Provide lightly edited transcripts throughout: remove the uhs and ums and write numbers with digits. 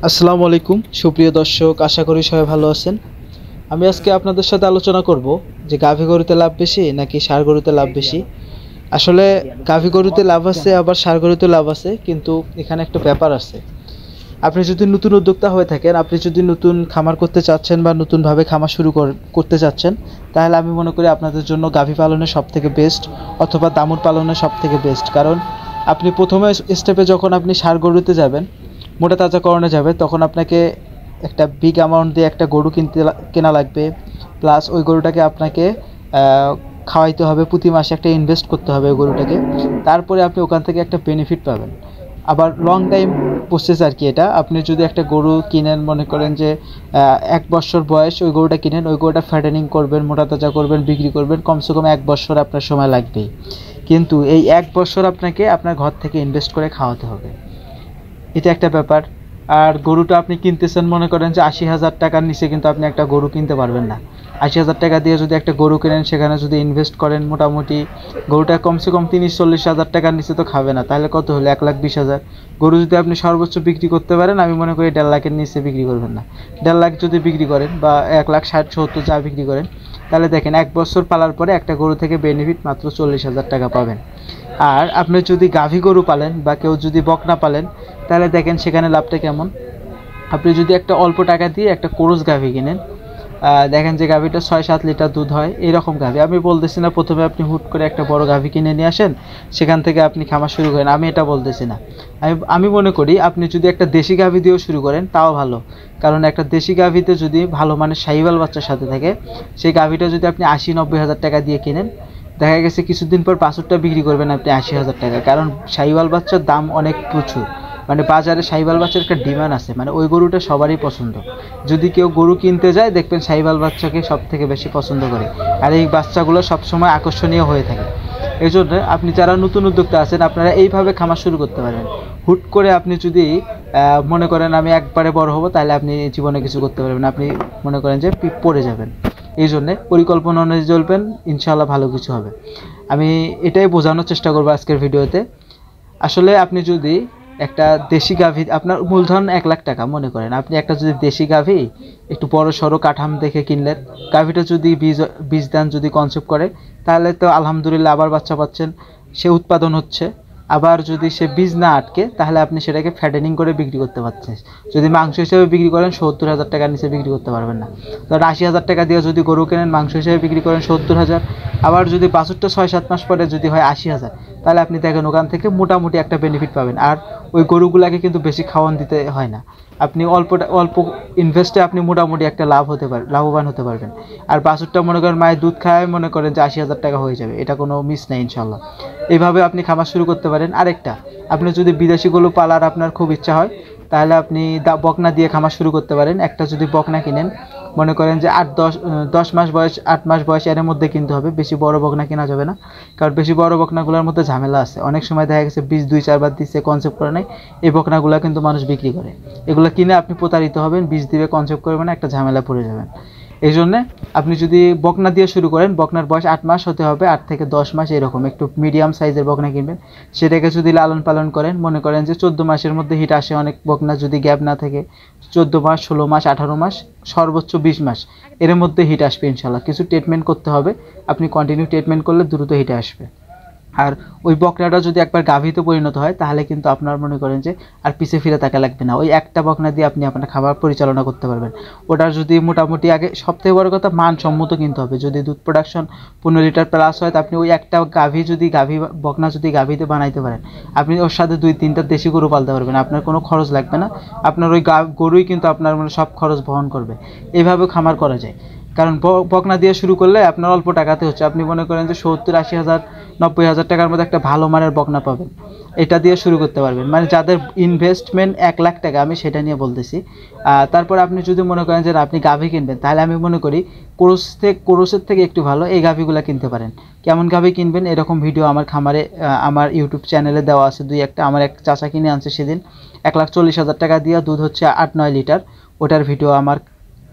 আসসালামু আলাইকুম সুপ্রিয় দর্শক, আশা করি সবাই ভালো আছেন। আমি আজকে আপনাদের সাথে আলোচনা করব যে গাভী গরুতে লাভ বেশি নাকি ষাঁড় গরুতে লাভ বেশি। আসলে গাভী গরুতে লাভ আছে, আবার ষাঁড় গরুতে লাভ আছে, কিন্তু এখানে একটা ব্যাপার আছে। আপনি যদি নতুন উদ্যোক্তা হয়ে থাকেন, আপনি যদি নতুন খামার করতে চাচ্ছেন বা নতুনভাবে খামার শুরু করতে চাচ্ছেন, তাহলে আমি মনে করি আপনাদের জন্য গাভী পালনের সবথেকে বেস্ট, অথবা দামুর পালনের সবথেকে বেস্ট। কারণ আপনি প্রথমে স্টেপে যখন আপনি ষাঁড় গরুতে যাবেন, মোটা তাজাকরণে যাবে, তখন আপনাকে একটা বিগ অ্যামাউন্ট দিয়ে একটা গরু কেনা লাগবে। প্লাস ওই গরুটাকে আপনাকে খাওয়াইতে হবে, প্রতি মাসে একটা ইনভেস্ট করতে হবে ওই গরুটাকে। তারপরে আপনি ওখান থেকে একটা বেনিফিট পাবেন। আবার লং টাইম প্রসেস আর কি এটা। আপনি যদি একটা গরু কিনেন, মনে করেন যে 1 বছর বয়স ওই গরুটা কিনেন, ওই গরুটা ফ্যাটেনিং করবেন, মোটা তাজা করবেন, বিক্রি করবেন, কমসে কম 1 বছর আপনার সময় লাগবেই। কিন্তু এই 1 বছর আপনাকে আপনার ঘর থেকে ইনভেস্ট করে খাওয়াতে হবে, এটা একটা ব্যাপার। আর গরুটা আপনি কিনতেছেন, মনে করেন যে 80,000 টাকার নিচে কিন্তু আপনি একটা গরু কিনতে পারবেন না। 80,000 টাকা দিয়ে যদি একটা গরু কেনেন, সেখানে যদি ইনভেস্ট করেন, মোটামুটি গরুটা কমসে কম 30-40 হাজার টাকার নিচে তো খাবে না। তাহলে কত হলো? 1,20,000। গরু যদি আপনি সর্বোচ্চ বিক্রি করতে পারেন, আমি মনে করি 1.5 লাখের নিচে বিক্রি করবেন না। 1.5 লাখ যদি বিক্রি করেন, বা 1,60,70 যা বিক্রি করেন, তাহলে দেখেন 1 বছর পালার পরে একটা গরু থেকে বেনিফিট মাত্র 40,000 টাকা পাবেন। আর আপনি যদি গাভী গরু পালেন বা কেউ যদি বকনা পালেন, তাহলে দেখেন সেখানে লাভটা কেমন। আপনি যদি একটা অল্প টাকা দিয়ে একটা কোরস গাভী কিনেন, দেখেন যে গাভীটা 6-7 লিটার দুধ হয়, এরকম গাভী। আমি বলতেছি না প্রথমে আপনি হুট করে একটা বড় গাভী কিনে নিয়ে আসেন, সেখান থেকে আপনি খামার শুরু করেন, আমি এটা বলতেছি না। আমি মনে করি আপনি যদি একটা দেশি গাভী দিয়েও শুরু করেন, তাও ভালো। কারণ একটা দেশি গাভীতে যদি ভালো মানের শাহিওয়াল বাচ্চার সাথে থাকে, সেই গাভীটা যদি আপনি 80-90 হাজার টাকা দিয়ে কিনেন, দেখা গেছে কিছুদিন পর বাছুরটা বিক্রি করবেন আপনি 80,000 টাকা। কারণ শাহিওয়াল বাচ্চার দাম অনেক প্রচুর, মানে বাজারে শাহিওয়াল বাচ্চার একটা ডিমান্ড আছে, মানে ওই গরুটা সবারই পছন্দ। যদি কেউ গরু কিনতে যায়, দেখবেন শাহিওয়াল বাচ্চাকে সব থেকে বেশি পছন্দ করে। আর এই বাচ্চাগুলো সবসময় আকর্ষণীয় হয়ে থাকে। এই জন্য আপনি যারা নতুন উদ্যোক্তা আছেন, আপনারা এইভাবে খামার শুরু করতে পারেন। হুট করে আপনি যদি মনে করেন আমি একবারে বড় হব, তাহলে আপনি জীবনে কিছু করতে পারবেন না। আপনি মনে করেন যে পড়ে যাবেন। এই জন্যে পরিকল্পনা অনুযায়ী চলবেন, ইনশাআল্লাহ ভালো কিছু হবে। আমি এটাই বোঝানোর চেষ্টা করবো আজকের ভিডিওতে। আসলে আপনি যদি একটা দেশি গাভী, আপনার মূলধন 1 লাখ টাকা মনে করেন, আপনি একটা যদি দেশি গাভী একটু বড় সড়ো কাঠাম দেখে কিনলেন, গাভীটা যদি বীজ দান যদি কনসেপ্ট করে, তাহলে তো আলহামদুলিল্লাহ আবার বাচ্চা পাচ্ছেন, সে উৎপাদন হচ্ছে। আবার যদি সে বীজ না আটকে, তাহলে আপনি সেটাকে ফ্যাটেনিং করে বিক্রি করতে পারছেন। যদি মাংস হিসেবে বিক্রি করেন, 70,000 টাকার নিচে বিক্রি করতে পারবেন না। ধর 80,000 টাকা দিয়ে যদি গরু কেনেন, মাংস হিসেবে বিক্রি করেন 70,000। আবার যদি বাছুরটা 6-7 মাস পরে যদি হয় 80,000, তাহলে আপনি দেখেন ওখান থেকে মোটামুটি একটা বেনিফিট পাবেন। আর ওই গরুগুলাকে কিন্তু বেশি খাওয়ান দিতে হয় না। আপনি অল্প ইনভেস্টে আপনি মোটামুটি একটা লাভবান হতে পারবেন। আর বাছুরটা মনে করেন মায়ের দুধ খায়, মনে করেন যে 80,000 টাকা হয়ে যাবে, এটা কোনো মিস নেই ইনশাল্লাহ। এইভাবে আপনি খামার শুরু করতে পারেন। আরেকটা, আপনি যদি বিদেশি গরু পালার আপনার খুব ইচ্ছা হয়, তাহলে আপনি বকনা দিয়ে খামার শুরু করতে পারেন। একটা যদি বকনা কিনেন, মনে করেন যে 10 মাস বয়স, 8 মাস বয়স, এর মধ্যে কিনতে হবে। বেশি বড় বকনা কেনা যাবে না, কারণ বেশি বড় বকনাগুলোর মধ্যে ঝামেলা আছে। অনেক সময় দেখা গেছে বীজ 2-4 বার দিচ্ছে, কনসেপ্ট করে নাই, এই বকনাগুলো কিন্তু মানুষ বিক্রি করে। এগুলো কিনে আপনি প্রতারিত হবেন, বীজ দিবে, কনসেপ্ট করবে না, একটা ঝামেলা পড়ে যাবেন। এই জন্যে আপনি যদি বকনা দিয়ে শুরু করেন, বকনার বয়স 8 মাস হতে হবে, 8 থেকে 10 মাস এরকম একটু মিডিয়াম সাইজের বকনা কিনবেন। সেটাকে যদি লালন পালন করেন, মনে করেন যে 14 মাসের মধ্যে হিট আসে অনেক বকনা, যদি গ্যাপ না থাকে 14 মাস, 16 মাস, 18 মাস, সর্বোচ্চ 20 মাস এর মধ্যে হিট আসবে ইনশাল্লাহ। কিছু ট্রিটমেন্ট করতে হবে, আপনি কন্টিনিউ ট্রিটমেন্ট করলে দ্রুত হিটে আসবে। আর ওই বকনাটা যদি একবার গাভীতে পরিণত হয়, তাহলে কিন্তু আপনার মনে করেন যে আর পিছে ফিরে তাকা লাগবে না। ওই একটা বকনা দিয়ে আপনি আপনার খাবার পরিচালনা করতে পারবেন। ওটার যদি মোটামুটি, আগে সবথেকে বড় কথা মানসম্মত কিনতে হবে। যদি দুধ প্রোডাকশন 15 লিটার প্লাস হয়, আপনি ওই একটা বকনা যদি গাভীতে বানাইতে পারেন, আপনি ওর সাথে 2-3টা দেশি গরু পালতে পারবেন। আপনার কোনো খরচ লাগবে না, আপনার ওই গরুই কিন্তু আপনার মানে সব খরচ বহন করবে। এইভাবে খামার করা যায়। কারণ বকনা দিয়ে শুরু করলে আপনার অল্প টাকাতে হচ্ছে। আপনি মনে করেন যে 70-80 হাজার, 90 হাজার টাকার মধ্যে একটা ভালো মানের বকনা পাবেন, এটা দিয়ে শুরু করতে পারবেন। মানে যাদের ইনভেস্টমেন্ট 1 লাখ টাকা, আমি সেটা নিয়ে বলতেছি। তারপর আপনি যদি মনে করেন যে আপনি গাভী কিনবেন, তাহলে আমি মনে করি কোরসের থেকে একটু ভালো এই গাভীগুলো কিনতে পারেন। কেমন গাভী কিনবেন, এরকম ভিডিও আমার খামারে, আমার ইউটিউব চ্যানেলে দেওয়া আছে 2-1টা। আমার এক চাচা কিনে আনছে সেদিন, 1,40,000 টাকা দিয়ে দুধ হচ্ছে 8-9 লিটার, ওটার ভিডিও আমার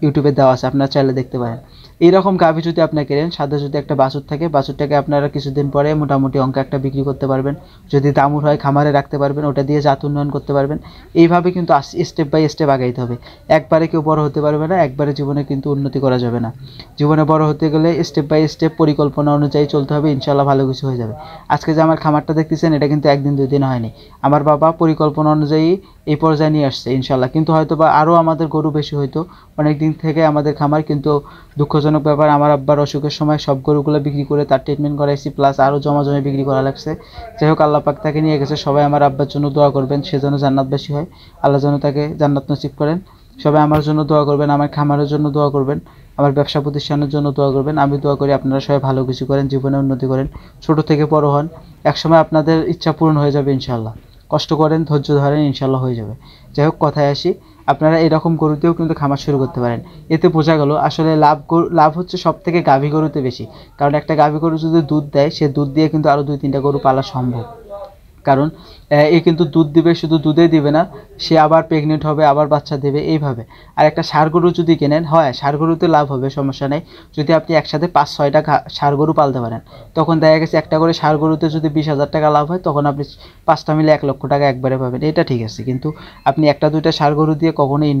ইউটিউবে দেওয়া আছে, আপনারা চাইলে দেখতে পারেন। এইরকম গাভী যদি আপনার কেনেন, সাথে যদি একটা বাছুর থাকে, বাছুরটাকে আপনারা কিছুদিন পরে মোটামুটি অঙ্ক একটা বিক্রি করতে পারবেন। যদি দামুর হয় খামারে রাখতে পারবেন, ওটা দিয়ে জাত উন্নয়ন করতে পারবেন। এইভাবে কিন্তু স্টেপ বাই স্টেপ আগাইতে হবে। একবারে কেউ বড় হতে পারবে না, একবারে জীবনে কিন্তু উন্নতি করা যাবে না। জীবনে বড় হতে গেলে স্টেপ বাই স্টেপ পরিকল্পনা অনুযায়ী চলতে হবে, ইনশাল্লাহ ভালো কিছু হয়ে যাবে। আজকে যে আমার খামারটা দেখতেছেন, এটা কিন্তু একদিন দুই দিন হয়নি। আমার বাবা পরিকল্পনা অনুযায়ী এই পর্যায়ে নিয়ে আসছে ইনশাল্লাহ। কিন্তু হয়তো বা আরও আমাদের গরু বেশি হইতো, অনেক দিন থেকে আমাদের খামার, কিন্তু দুঃখজনক ব্যাপার, আমার আব্বার অসুখের সময় সব গরুগুলো বিক্রি করে তার ট্রিটমেন্ট করাইছি, প্লাস আরও জমে বিক্রি করা লাগছে। যাই হোক, আল্লাহ পাক তাকে নিয়ে গেছে। সবাই আমার আব্বার জন্য দোয়া করবেন, সে যেন জান্নাতবাসী হয়, আল্লাহ যেন তাকে জান্নাত নসিব করেন। সবাই আমার জন্য দোয়া করবেন, আমার খামারের জন্য দোয়া করবেন, আমার ব্যবসা প্রতিষ্ঠানের জন্য দোয়া করবেন। আমি দোয়া করি আপনারা সবাই ভালো কিছু করেন, জীবনে উন্নতি করেন, ছোট থেকে বড় হন। একসময় আপনাদের ইচ্ছা পূরণ হয়ে যাবে ইনশাল্লাহ। কষ্ট করেন, ধৈর্য ধরেন, ইনশাল্লাহ হয়ে যাবে। যাই হোক, কথায় আসি, আপনারা এরকম গরুতেও কিন্তু খামার শুরু করতে পারেন। এতে বোঝা গেল আসলে লাভ হচ্ছে সব থেকে গাভী গরুতে বেশি। কারণ একটা গাভী গরু যদি দুধ দেয়, সে দুধ দিয়ে কিন্তু আরও 2-3টা গরু পালা সম্ভব। কারণ এ কিন্তু দুধ দিবে, শুধু দুধেই দিবে না, সে আবার প্রেগনেন্ট হবে, আবার বাচ্চা দেবে, এইভাবে। আর একটা ষাঁড় গরু যদি কেনেন, হয় ষাঁড় গরুতে লাভ হবে, সমস্যা নেই। যদি আপনি একসাথে 5-6টা ষাঁড় গরু পালতে পারেন, তখন দেখা গেছে একটা করে ষাঁড় গরুতে যদি 20,000 টাকা লাভ হয়, তখন আপনি 5টা মিলে 1 লক্ষ টাকা একবারে পাবেন। এটা ঠিক আছে, কিন্তু আপনি 1-2টা ষাঁড় গরু দিয়ে কখনোই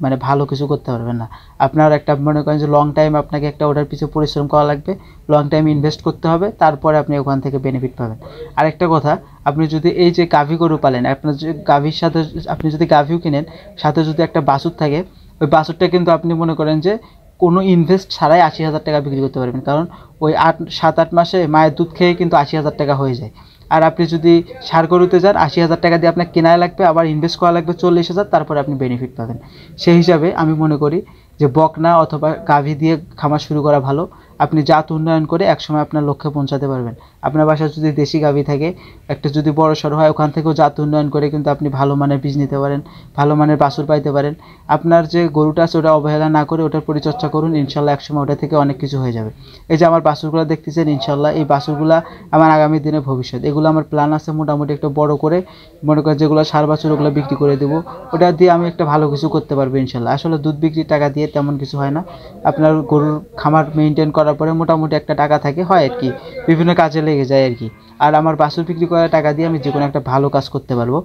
মানে ভালো কিছু করতে পারবেন না। আপনার একটা মনে করেন যে লং টাইম আপনাকে একটা ওটার পিছনে পরিশ্রম করা লাগবে, লং টাইম ইনভেস্ট করতে হবে, তারপরে আপনি ওখান থেকে বেনিফিট পাবেন। আরেকটা কথা, আপনি যদি এই যে গাভী গরু পালেন, আপনার যে গাভীর সাথে আপনি যদি গাভীও কিনেন, সাথে যদি একটা বাছুর থাকে, ওই বাছুরটা কিন্তু আপনি মনে করেন যে কোনো ইনভেস্ট ছাড়াই 80,000 টাকা বিক্রি করতে পারবেন। কারণ ওই 7-8 মাসে মায়ের দুধ খেয়ে কিন্তু 80,000 টাকা হয়ে যায়। আর আপনি যদি ষাঁড় গরুতে যান, 80,000 টাকা দিয়ে আপনার কেনায় লাগবে, আবার ইনভেস্ট করা লাগবে 40,000, তারপরে আপনি বেনিফিট পাবেন। সেই হিসাবে আমি মনে করি যে বকনা অথবা গাভী দিয়ে খামার শুরু করা ভালো। আপনি জাত উন্নয়ন করে একসময় আপনার লক্ষ্যে পৌঁছাতে পারবেন। আপনার বাসায় যদি দেশি গাভী থাকে, একটা যদি বড় সড়ো হয়, ওখান থেকেও জাত উন্নয়ন করে কিন্তু আপনি ভালো মানের বীজ নিতে পারেন, ভালো মানের বাছুর পাইতে পারেন। আপনার যে গরুটা আছে ওটা অবহেলা না করে ওটার পরিচর্যা করুন, ইনশাল্লাহ একসময় ওটা থেকে অনেক কিছু হয়ে যাবে। এই যে আমার বাছুরগুলো দেখতেছেন, ইনশাল্লাহ এই বাছুরগুলো আমার আগামী দিনের ভবিষ্যৎ। এগুলো আমার প্ল্যান আছে মোটামুটি একটা বড় করে, মনে করেন যেগুলো ষাঁড় বাছুর, ওগুলো বিক্রি করে দেবো। ওটা দিয়ে আমি একটা ভালো কিছু করতে পারবো ইনশাল্লাহ। আসলে দুধ বিক্রির টাকা দিয়ে তেমন কিছু হয় না। আপনার গরুর খামার মেনটেন করার পরে মোটামুটি একটা টাকা থাকে, হয় আর কি, বিভিন্ন কাজে লেগে যায় আর কি। আর আমার বাছুর বিক্রি করার টাকা দিয়ে আমি যে কোনো একটা ভালো কাজ করতে পারবো।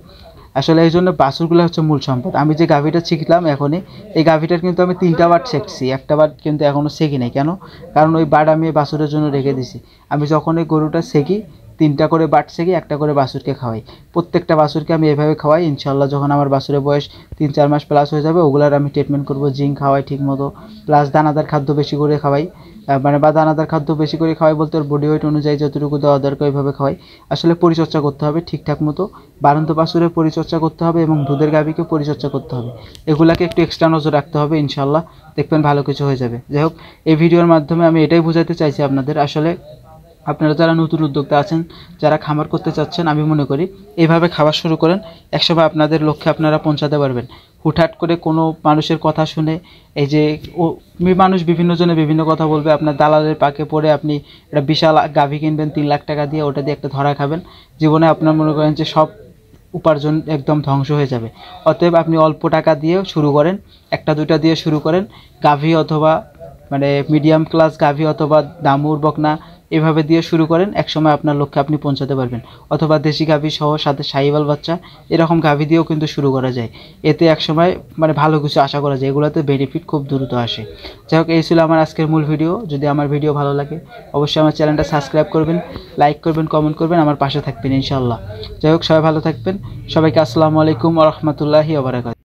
আসলে এই জন্য বাছুরগুলো হচ্ছে মূল সম্পদ। আমি যে গাভীটা শিখলাম এখনই, এই গাভীটার কিন্তু আমি 3টা বাট শিখছি, একটা বাট কিন্তু এখনও শেখি নাই। কেন? কারণ ওই বাট আমি বাছুরের জন্য রেখে দিছি। আমি যখন ওই গরুটা শেখি, 3টা করে বাট শেখি, একটা করে বাছুরকে খাওয়াই। প্রত্যেকটা বাছুরকে আমি এভাবে খাওয়াই। ইনশাল্লাহ যখন আমার বাছুরের বয়স 3-4 মাস প্লাস হয়ে যাবে, ওগুলার আমি ট্রিটমেন্ট করবো, জিঙ্ক খাওয়াই ঠিক মতো, প্লাস দানাদার খাদ্য বেশি করে খাওয়াই। বা দানাদার খাদ্য বেশি করে খাওয়াই বলতে ওর বডি ওয়েট অনুযায়ী যতটুকু দেওয়া দরকার ওইভাবে খাওয়াই। আসলে পরিচর্যা করতে হবে ঠিকঠাক মতো, বাড়ন্ত বাছুরের পরিচর্যা করতে হবে এবং দুধের গাভীকে পরিচর্যা করতে হবে। এগুলাকে একটু এক্সট্রা নজর রাখতে হবে, ইনশাল্লাহ দেখবেন ভালো কিছু হয়ে যাবে। যাই হোক, এই ভিডিওর মাধ্যমে আমি এটাই বোঝাতে চাইছি আপনাদের, আসলে আপনারা যারা নতুন উদ্যোক্তা আছেন, যারা খামার করতে চাচ্ছেন, আমি মনে করি এইভাবে খাবার শুরু করেন, একসময় আপনাদের লক্ষ্যে আপনারা পৌঁছাতে পারবেন। হুটহাট করে কোনো মানুষের কথা শুনে, এই যে মানুষ বিভিন্ন জনে বিভিন্ন কথা বলবে, আপনার দালালের পাকে পড়ে আপনি একটা বিশাল গাভী কিনবেন 3 লাখ টাকা দিয়ে, ওটা দিয়ে একটা ধরা খাবেন, জীবনে আপনার মনে করেন যে সব উপার্জন একদম ধ্বংস হয়ে যাবে। অতএব আপনি অল্প টাকা দিয়ে শুরু করেন, 1-2টা দিয়ে শুরু করেন, গাভী অথবা মানে মিডিয়াম ক্লাস গাভী অথবা দামুর বকনা, এভাবে দিয়ে শুরু করেন, একসময় আপনার লক্ষ্যে আপনি পৌঁছাতে পারবেন। অথবা দেশি গাভী সহ সাথে শাহিওয়াল বাচ্চা, এরকম গাভী দিয়েও কিন্তু শুরু করা যায়। এতে একসময় মানে ভালো কিছু আশা করা যায়, এগুলোতে বেনিফিট খুব দ্রুত আসে। যাই হোক, এই ছিল আমার আজকের মূল ভিডিও। যদি আমার ভিডিও ভালো লাগে, অবশ্যই আমার চ্যানেলটা সাবস্ক্রাইব করবেন, লাইক করবেন, কমেন্ট করবেন, আমার পাশে থাকবেন ইনশাআল্লাহ। যাই হোক, সবাই ভালো থাকবেন। সবাইকে আসসালামু আলাইকুম ওয়া রাহমাতুল্লাহি ওয়া বারাকাতুহু।